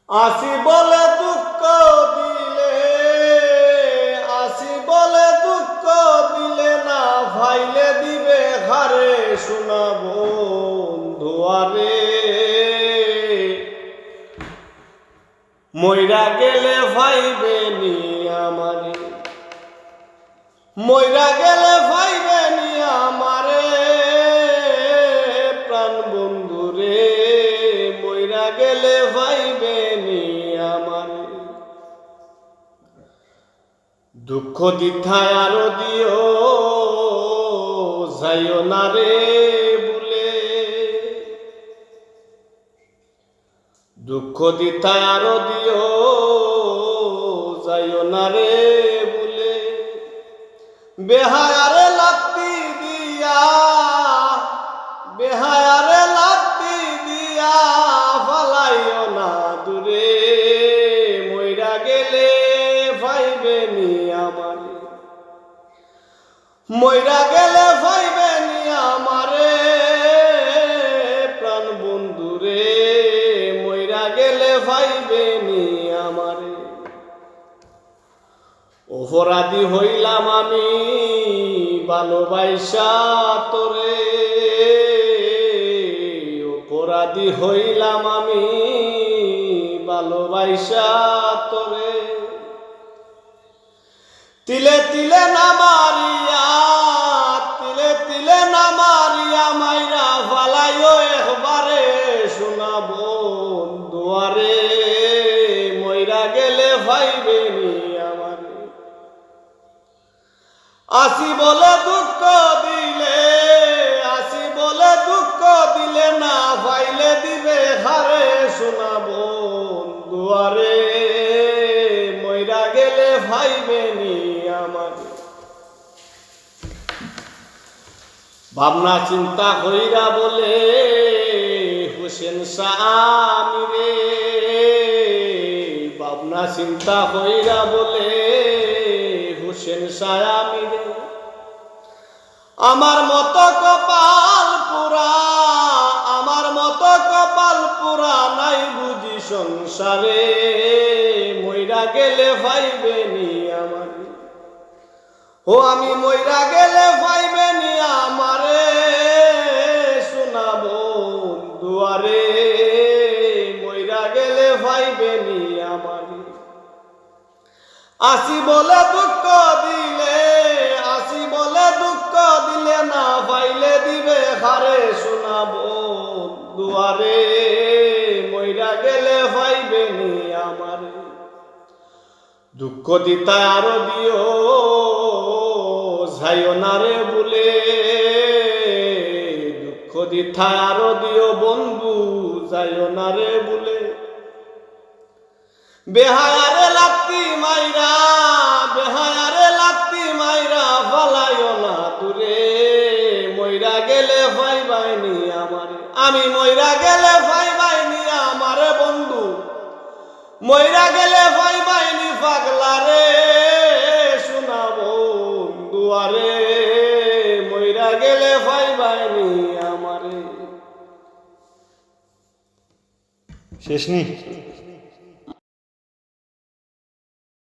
আসি বলে দুঃখ দিলে, আসি বলে দুঃখ দিলে না ভাইলে দিবে হারে শোনা বন্ধুয়ারে। মইরা গেলে ভাইবে নি আমারে, মইরা গেলে ভাইবে নি আমারে প্রাণ বন্ধুরে। মইরা গেলে ভাইবে নি আমারে। দুঃখ দিথায় আরো দিও যাইও না রে বলে, দুঃখ দিথায় আরো দিও যাইও না রে বলে। বেহায়ারে লাত্তি দিয়া, বেহায়ারে লাত্তি দিয়া ফালাইও না দূরে। মইরা গেলে ভাইবে নি আমারে, মইরা গেলে ভাইবে নি আমারে প্রাণ বন্ধুরে। মইরা গেলে ভাইবে নি আমারে। অপরাধী হইলাম আমি ভালোবাসা তোরে, অপরাধী হইলাম আমি ভালোবাসা তোরে। তিলে তিলে না মারিয়া, তিলে তিলে না মারিয়া মাইরা ফালাইও একবারে শোনা বন্ধুয়ারে। মইরা গেলে ভাইবে নি আমারে। আসি বলে দুঃখ দিলে, আসি বলে দুঃখ দিলে না ভাইলে দিবে হারে শোনা বন্ধুয়ারে। মইরা গেলে ভাইবে নি আমারে। ভাবনা চিন্তা কইরা বলে হোসেন শাহ আমিরে, ভাবনা চিন্তা কইরা বলে হোসেন শাহ আমিরে। আমার মতো কপাল পুরা, আমার মতো কপাল পুরা নাই বুঝি সংসারে। মইরা গেলে ভাইবে নি আমারে। ও আমি মইরা গেলে ভাইবে নি আমারে শোনা বন্ধুয়ারে। মইরা গেলে ভাইবে নি আমারে। আসি বলে দুঃখ দিলে, আসি বলে দুঃখ দিলে না ভাইলে দিবে হারে শোনা বন্ধুয়ারে। মইরা গেলে ভাইবে নি আমারে। দুঃখ দিতা আরো দিও যাইও না রে বলে, দুঃখ দিতা আরো দিও বন্ধু যাইও না রে বলে। বেহায়ারে লাত্তি মাইরা, বেহায়ারে লাত্তি মাইরা ফালাইও না দূরে। মইরা গেলে ভাইবাই নি আমারে, আমি মইরা গেলে ভাইবাই নি আমারে বন্ধু। মইরা গেলে ভাইবাই নি পাগলা রে শোনা বন্ধুয়ারে। মইরা গেলে ভাইবাই নি আমারে। শেষ নি।